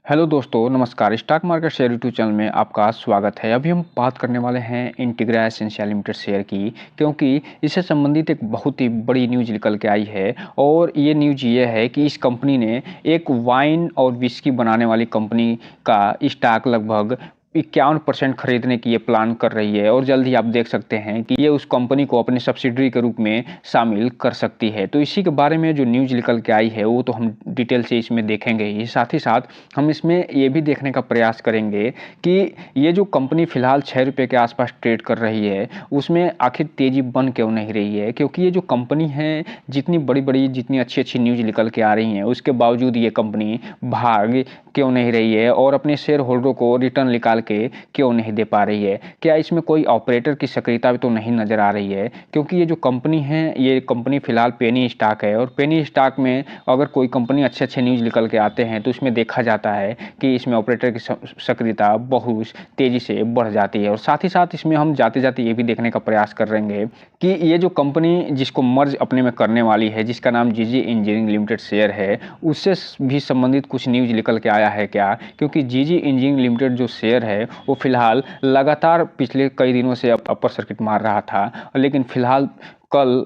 Hello दोस्तों, नमस्कार। Stock market share YouTube channel में आपका स्वागत है। अभी हम बात करने वाले हैं इंटीग्रा एसेंशिया लिमिटेड शेयर की, क्योंकि इससे संबंधित एक बहुत ही बड़ी न्यूज़ निकल के आई है। और ये न्यूज़ ये है कि इस कंपनी ने एक वाइन और विस्की बनाने वाली कंपनी का स्टॉक लगभग 51% खरीदने की ये प्लान कर रही है। और जल्द ही आप देख सकते हैं कि ये उस कंपनी को अपनी सब्सिडरी के रूप में शामिल कर सकती है। तो इसी के बारे में जो न्यूज़ निकल के आई है वो तो हम डिटेल से इसमें देखेंगे ही, साथ ही साथ हम इसमें ये भी देखने का प्रयास करेंगे कि ये जो कंपनी फ़िलहाल ₹6 के आसपास ट्रेड कर रही है, उसमें आखिर तेज़ी बन क्यों नहीं रही है। क्योंकि ये जो कंपनी है, जितनी बड़ी-बड़ी, जितनी अच्छी-अच्छी न्यूज़ निकल के आ रही हैं, उसके बावजूद ये कंपनी भाग क्यों नहीं रही है और अपने शेयर होल्डरों को रिटर्न निकाल के क्यों नहीं दे पा रही है। क्या इसमें कोई ऑपरेटर की सक्रियता भी तो नहीं नज़र आ रही है। क्योंकि ये जो कंपनी है, ये कंपनी फ़िलहाल पेनी स्टॉक है, और पेनी स्टॉक में अगर कोई कंपनी अच्छे-अच्छे न्यूज़ निकल के आते हैं तो उसमें देखा जाता है कि इसमें ऑपरेटर की सक्रियता बहुत तेज़ी से बढ़ जाती है। और साथ ही साथ इसमें हम जाते-जाते ये भी देखने का प्रयास करेंगे कि ये जो कंपनी जिसको मर्ज अपने में करने वाली है, जिसका नाम जीजी इंजीनियरिंग लिमिटेड शेयर है, उससे भी संबंधित कुछ न्यूज़ निकल के आया है क्या। क्योंकि जीजी इंजीनियरिंग लिमिटेड जो शेयर है वो फ़िलहाल लगातार पिछले कई दिनों से अपर सर्किट मार रहा था, लेकिन फ़िलहाल कल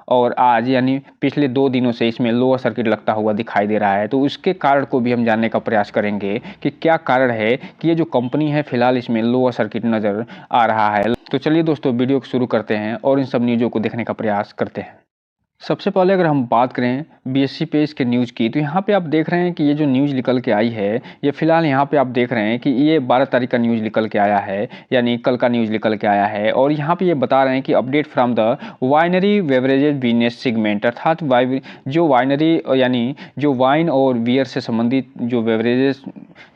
और आज यानी पिछले 2 दिनों से इसमें लोअर सर्किट लगता हुआ दिखाई दे रहा है। तो उसके कारण को भी हम जानने का प्रयास करेंगे कि क्या कारण है कि ये जो कंपनी है फ़िलहाल इसमें लोअर सर्किट नज़र आ रहा है। तो चलिए दोस्तों, वीडियो को शुरू करते हैं और इन सब न्यूज़ों को देखने का प्रयास करते हैं। सबसे पहले अगर हम बात करें बीएसई पे इसके न्यूज़ की, तो यहाँ पे आप देख रहे हैं कि ये जो न्यूज़ निकल के आई है, ये फ़िलहाल यहाँ पे आप देख रहे हैं कि ये 12 तारीख का न्यूज़ निकल के आया है, यानी कल का न्यूज़ निकल के आया है। और यहाँ पे ये बता रहे हैं कि update from the winery beverages business segment, अर्थात जो वाइनरी यानी जो वाइन और बियर से संबंधित जो बेवरेजेस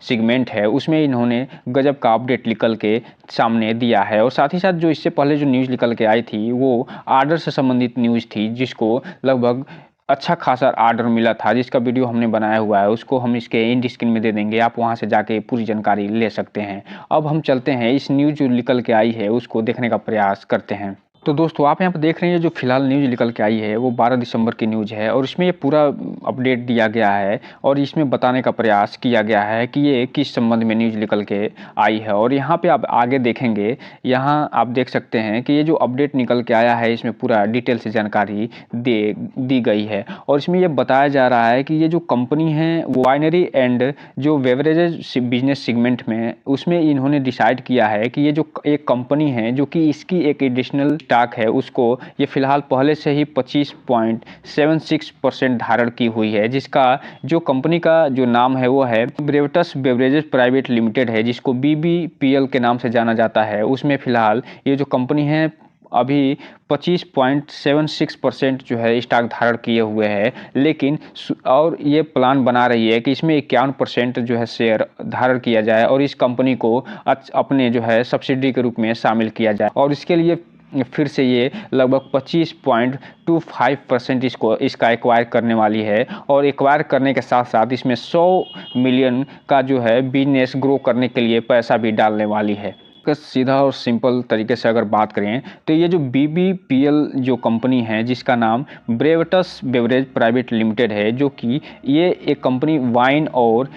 सेगमेंट है, उसमें इन्होंने गजब का अपडेट निकल के सामने दिया है। और साथ ही साथ जो इससे पहले जो न्यूज़ निकल के आई थी वो आर्डर से संबंधित न्यूज़ थी, जिसको लगभग अच्छा खासा आर्डर मिला था, जिसका वीडियो हमने बनाया हुआ है। उसको हम इसके एंड स्क्रीन में दे देंगे, आप वहां से जाके पूरी जानकारी ले सकते हैं। अब हम चलते हैं, इस न्यूज़ जो निकल के आई है उसको देखने का प्रयास करते हैं। तो दोस्तों, आप यहाँ पर देख रहे हैं जो फिलहाल न्यूज़ निकल के आई है वो 12 दिसंबर की न्यूज़ है, और इसमें ये पूरा अपडेट दिया गया है और इसमें बताने का प्रयास किया गया है कि ये किस संबंध में न्यूज़ निकल के आई है। और यहाँ पे आप आगे देखेंगे, यहाँ आप देख सकते हैं कि ये जो अपडेट निकल के आया है इसमें पूरा डिटेल से जानकारी दी गई है। और इसमें ये बताया जा रहा है कि ये जो कंपनी है वो वाइनरी एंड जो बेवरेजेज बिजनेस सेगमेंट में, उसमें इन्होंने डिसाइड किया है कि ये जो एक कंपनी है जो कि इसकी एक एडिशनल स्टॉक है, उसको ये फिलहाल पहले से ही 25.76% धारण की हुई है, जिसका जो कंपनी का जो नाम है वो है ब्रेवटस बेवरेजेस प्राइवेट लिमिटेड है, जिसको बीबीपीएल के नाम से जाना जाता है। उसमें फिलहाल ये जो कंपनी है अभी 25.76% जो है स्टॉक धारण किए हुए है, लेकिन और ये प्लान बना रही है कि इसमें 51% जो है शेयर धारण किया जाए और इस कंपनी को अपने जो है सब्सिडी के रूप में शामिल किया जाए। और इसके लिए फिर से ये लगभग 25.25% इसका एक्वायर करने वाली है। और एक्वायर करने के साथ साथ इसमें 100 मिलियन का जो है बिजनेस ग्रो करने के लिए पैसा भी डालने वाली है। सीधा और सिंपल तरीके से अगर बात करें तो ये जो बीबीपीएल जो कंपनी है, जिसका नाम ब्रेवटस बेवरेज प्राइवेट लिमिटेड है, जो कि ये एक कंपनी वाइन और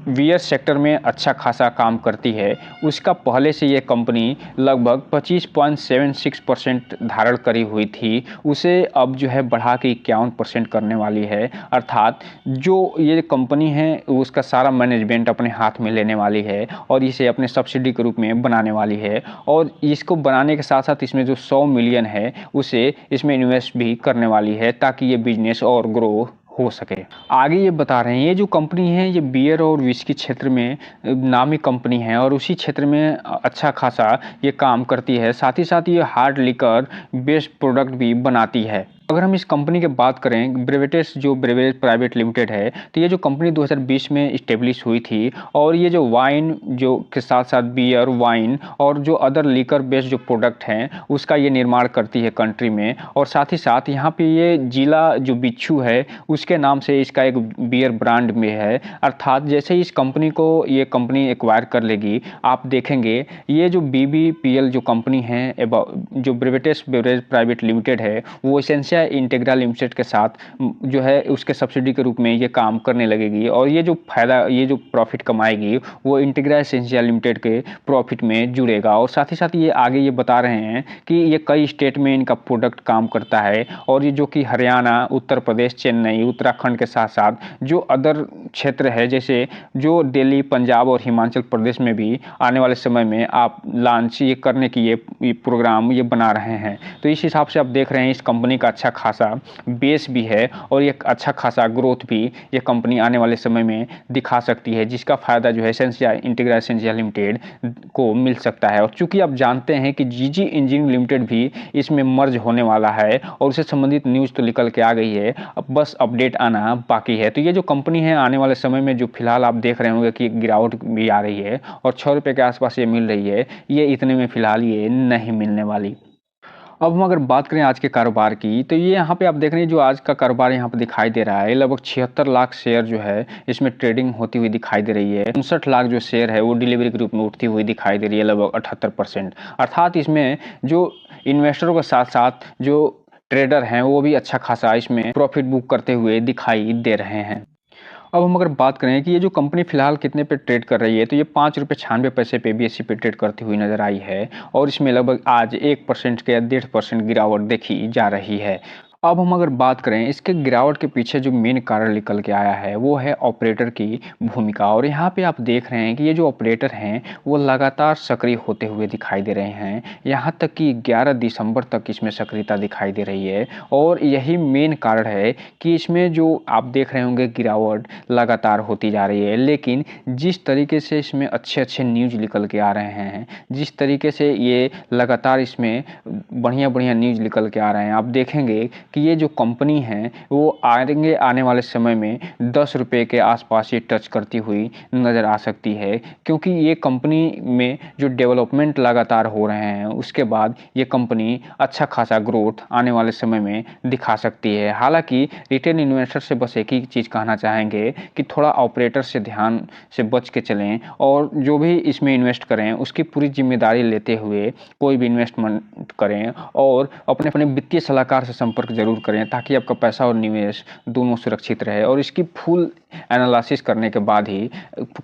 बियर सेक्टर में अच्छा खासा काम करती है, उसका पहले से ये कंपनी लगभग 25.76% धारण करी हुई थी, उसे अब जो है बढ़ा के 51% करने वाली है। अर्थात जो ये कंपनी है उसका सारा मैनेजमेंट अपने हाथ में लेने वाली है और इसे अपने सब्सिडी के रूप में बनाने वाली है। और इसको बनाने के साथ साथ इसमें जो 100 मिलियन है उसे इसमें इन्वेस्ट भी करने वाली है, ताकि ये बिजनेस और ग्रो हो सके। आगे ये बता रहे हैं, ये जो कंपनी है ये बियर और विस्की क्षेत्र में नामी कंपनी है और उसी क्षेत्र में अच्छा खासा ये काम करती है। साथ ही साथ ये हार्ड लिकर बेस्ड प्रोडक्ट भी बनाती है। अगर हम इस कंपनी की बात करें, ब्रेवेटेस जो ब्रेवेज प्राइवेट लिमिटेड है, तो ये जो कंपनी 2020 में इस्टेब्लिश हुई थी और ये जो वाइन जो के साथ साथ बियर, वाइन और जो अदर लिकर बेस्ड जो प्रोडक्ट हैं उसका ये निर्माण करती है कंट्री में। और साथ ही साथ यहाँ पे ये जिला जो बिच्छू है उसके नाम से इसका एक बियर ब्रांड में है। अर्थात जैसे ही इस कंपनी को ये कंपनी एक्वायर कर लेगी, आप देखेंगे ये जो बीबीपीएल जो कंपनी है जो ब्रेवेटेस बेवरेज प्राइवेट लिमिटेड है, वो एसेंशियल एसएससीआई इंटीग्रा लिमिटेड के साथ जो है उसके सब्सिडी के रूप में ये काम करने लगेगी और ये जो फायदा, ये जो प्रॉफिट कमाएगी वो इंटीग्रा एसेंशियल लिमिटेड के प्रॉफिट में जुड़ेगा। और साथ ही साथ ये आगे ये बता रहे हैं कि ये कई स्टेट में इनका प्रोडक्ट काम करता है और ये जो कि हरियाणा, उत्तर प्रदेश, चेन्नई, उत्तराखंड के साथ साथ जो अदर क्षेत्र है जैसे जो दिल्ली, पंजाब और हिमाचल प्रदेश में भी आने वाले समय में आप लॉन्च ये करने की ये प्रोग्राम ये बना रहे हैं। तो इस हिसाब से आप देख रहे हैं इस कंपनी का अच्छा खासा बेस भी है और ये अच्छा खासा ग्रोथ भी ये कंपनी आने वाले समय में दिखा सकती है, जिसका फायदा जो है एसेंशियल इंटीग्रा एसेंशियल लिमिटेड को मिल सकता है। और चूंकि आप जानते हैं कि जीजी इंजीनियरिंग लिमिटेड भी इसमें मर्ज होने वाला है और उससे संबंधित न्यूज़ तो निकल के आ गई है, अब बस अपडेट आना बाकी है। तो ये जो कंपनी है आने वाले समय में जो फिलहाल आप देख रहे होंगे कि गिरावट भी आ रही है और 6 रुपये के आसपास ये मिल रही है, ये इतने में फिलहाल ये नहीं मिलने वाली। अब हम अगर बात करें आज के कारोबार की, तो ये यहाँ पे आप देख रहे हैं जो आज का कारोबार यहाँ पे दिखाई दे रहा है, लगभग 76 लाख शेयर जो है इसमें ट्रेडिंग होती हुई दिखाई दे रही है। 59 लाख जो शेयर है वो डिलीवरी के रूप में उठती हुई दिखाई दे रही है, लगभग 78%। अर्थात इसमें जो इन्वेस्टरों के साथ साथ जो ट्रेडर हैं वो भी अच्छा खासा इसमें प्रॉफिट बुक करते हुए दिखाई दे रहे हैं। अब हम अगर बात करें कि ये जो कंपनी फिलहाल कितने पे ट्रेड कर रही है, तो ये 5 रुपये 96 पैसे पे बीएसई पे ट्रेड करती हुई नजर आई है और इसमें लगभग आज 1% के 1.5% गिरावट देखी जा रही है। अब हम अगर बात करें इसके गिरावट के पीछे जो मेन कारण निकल के आया है वो है ऑपरेटर की भूमिका। और यहाँ पे आप देख रहे हैं कि ये जो ऑपरेटर हैं वो लगातार सक्रिय होते हुए दिखाई दे रहे हैं, यहाँ तक कि 11 दिसंबर तक इसमें सक्रियता दिखाई दे रही है और यही मेन कारण है कि इसमें जो आप देख रहे होंगे गिरावट लगातार होती जा रही है। लेकिन जिस तरीके से इसमें अच्छे अच्छे न्यूज़ निकल के आ रहे हैं, जिस तरीके से ये लगातार इसमें बढ़िया बढ़िया न्यूज़ निकल के आ रहे हैं, आप देखेंगे कि ये जो कंपनी है वो आने वाले समय में 10 रुपये के आसपास ये टच करती हुई नज़र आ सकती है, क्योंकि ये कंपनी में जो डेवलपमेंट लगातार हो रहे हैं उसके बाद ये कंपनी अच्छा खासा ग्रोथ आने वाले समय में दिखा सकती है। हालांकि रिटेल इन्वेस्टर से बस एक ही चीज़ कहना चाहेंगे कि थोड़ा ऑपरेटर से ध्यान से बच के चलें और जो भी इसमें इन्वेस्ट करें उसकी पूरी जिम्मेदारी लेते हुए कोई भी इन्वेस्टमेंट करें और अपने अपने वित्तीय सलाहकार से संपर्क जरूर करें ताकि आपका पैसा और निवेश दोनों सुरक्षित रहे और इसकी फुल एनालिसिस करने के बाद ही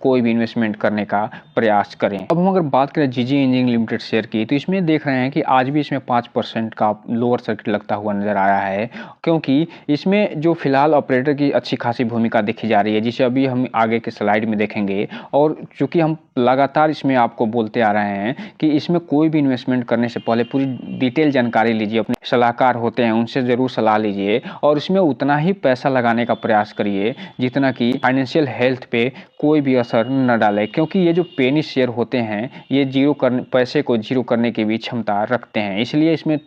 कोई भी इन्वेस्टमेंट करने का प्रयास करें। अब हम अगर बात करें जीजी इंजीनियरिंग लिमिटेड शेयर की, तो इसमें देख रहे हैं कि आज भी इसमें 5% का लोअर सर्किट लगता हुआ नजर आया है, क्योंकि इसमें जो फिलहाल ऑपरेटर की अच्छी खासी भूमिका देखी जा रही है, जिसे अभी हम आगे के स्लाइड में देखेंगे। और चूंकि हम लगातार इसमें आपको बोलते आ रहे हैं कि इसमें कोई भी इन्वेस्टमेंट करने से पहले पूरी डिटेल जानकारी लीजिए, अपने सलाहकार होते हैं उनसे ज़रूर सलाह लीजिए और इसमें उतना ही पैसा लगाने का प्रयास करिए जितना कि फाइनेंशियल हेल्थ पे कोई भी असर न डाले, क्योंकि ये जो पेनी शेयर होते हैं ये पैसे को जीरो करने की भी क्षमता रखते हैं। इसलिए इसमें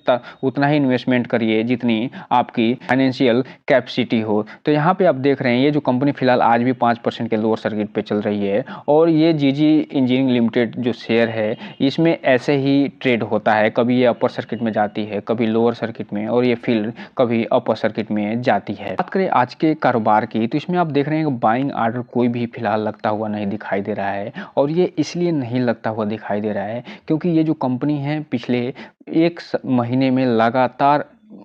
उतना ही इन्वेस्टमेंट करिए जितनी आपकी फाइनेंशियल कैपेसिटी हो। तो यहाँ पे आप देख रहे हैं ये जो कंपनी फिलहाल आज भी 5% के लोअर सर्किट पे चल रही है और ये जीजी इंजीनियरिंग लिमिटेड जो शेयर है इसमें ऐसे ही ट्रेड होता है, कभी ये अपर सर्किट में जाती है, कभी लोअर सर्किट में और ये फिर कभी अपर सर्किट में जाती है। बात करें आज के कारोबार की, तो इसमें आप देख रहे हैं कि बाइंग आर्डर कोई भी फिलहाल लगता हुआ नहीं दिखाई दे रहा है और ये इसलिए नहीं लगता हुआ दिखाई दे रहा है क्योंकि ये जो कंपनी है पिछले एक महीने में लगातार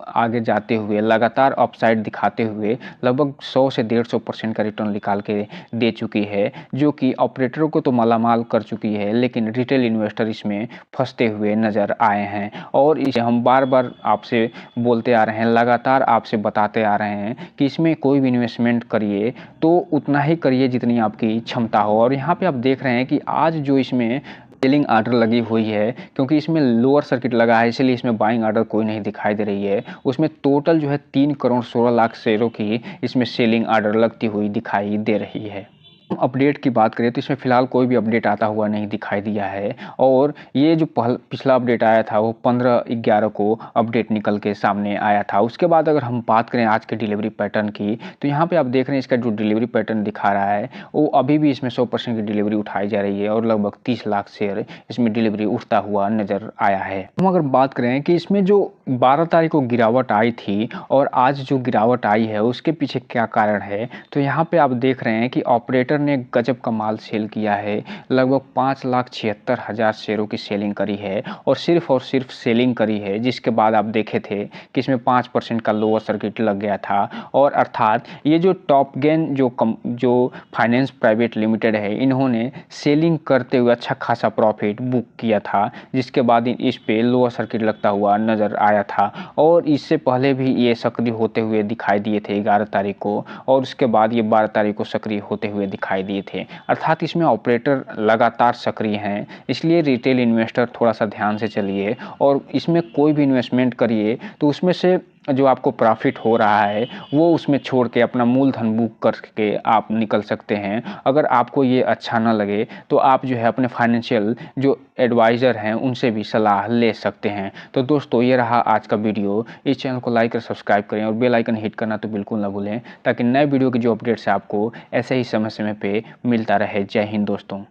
आगे जाते हुए, लगातार अपसाइड दिखाते हुए लगभग 100 से 150% का रिटर्न निकाल के दे चुकी है, जो कि ऑपरेटरों को तो मालामाल कर चुकी है, लेकिन रिटेल इन्वेस्टर इसमें फंसते हुए नज़र आए हैं। और इसे हम बार बार आपसे बोलते आ रहे हैं, लगातार आपसे बताते आ रहे हैं कि इसमें कोई भी इन्वेस्टमेंट करिए तो उतना ही करिए जितनी आपकी क्षमता हो। और यहाँ पर आप देख रहे हैं कि आज जो इसमें सेलिंग आर्डर लगी हुई है, क्योंकि इसमें लोअर सर्किट लगा है इसलिए इसमें बाइंग आर्डर कोई नहीं दिखाई दे रही है। उसमें टोटल जो है 3 करोड़ 16 लाख शेयरों की इसमें सेलिंग आर्डर लगती हुई दिखाई दे रही है। अपडेट की बात करें तो इसमें फिलहाल कोई भी अपडेट आता हुआ नहीं दिखाई दिया है और ये जो पिछला अपडेट आया था वो 15/11 को अपडेट निकल के सामने आया था। उसके बाद अगर हम बात करें आज के डिलीवरी पैटर्न की, तो यहाँ पे आप देख रहे हैं इसका जो डिलीवरी पैटर्न दिखा रहा है वो अभी भी इसमें 100% की डिलीवरी उठाई जा रही है और लगभग 30 लाख शेयर इसमें डिलीवरी उठता हुआ नजर आया है। हम अगर बात करें कि इसमें जो 12 तारीख को गिरावट आई थी और आज जो गिरावट आई है उसके पीछे क्या कारण है, तो यहाँ पे आप देख रहे हैं कि ऑपरेटर ने गजब का माल सेल किया है। लगभग 5,76,000 शेयरों की सेलिंग करी है और सिर्फ सेलिंग करी है, जिसके बाद आप देखे थे कि इसमें 5% का लोअर सर्किट लग गया था। और अर्थात ये जो टॉपगेन जो फाइनेंस प्राइवेट लिमिटेड है, इन्होंने सेलिंग करते हुए अच्छा खासा प्रॉफिट बुक किया था, जिसके बाद इस पे लोअर सर्किट लगता हुआ नज़र आया था। और इससे पहले भी ये सक्रिय होते हुए दिखाई दिए थे 11 तारीख को, और उसके बाद ये 12 तारीख को सक्रिय होते हुए दिखाई दिए थे। अर्थात इसमें ऑपरेटर लगातार सक्रिय हैं, इसलिए रिटेल इन्वेस्टर थोड़ा सा ध्यान से चलिए और इसमें कोई भी इन्वेस्टमेंट करिए तो उसमें से जो आपको प्रॉफिट हो रहा है वो उसमें छोड़ के अपना मूलधन बुक करके आप निकल सकते हैं। अगर आपको ये अच्छा ना लगे तो आप जो है अपने फाइनेंशियल जो एडवाइज़र हैं उनसे भी सलाह ले सकते हैं। तो दोस्तों, ये रहा आज का वीडियो। इस चैनल को लाइक और सब्सक्राइब करें और बेल आइकन हिट करना तो बिल्कुल ना भूलें, ताकि नए वीडियो की जो अपडेट्स है आपको ऐसे ही समय समय पे मिलता रहे। जय हिंद दोस्तों।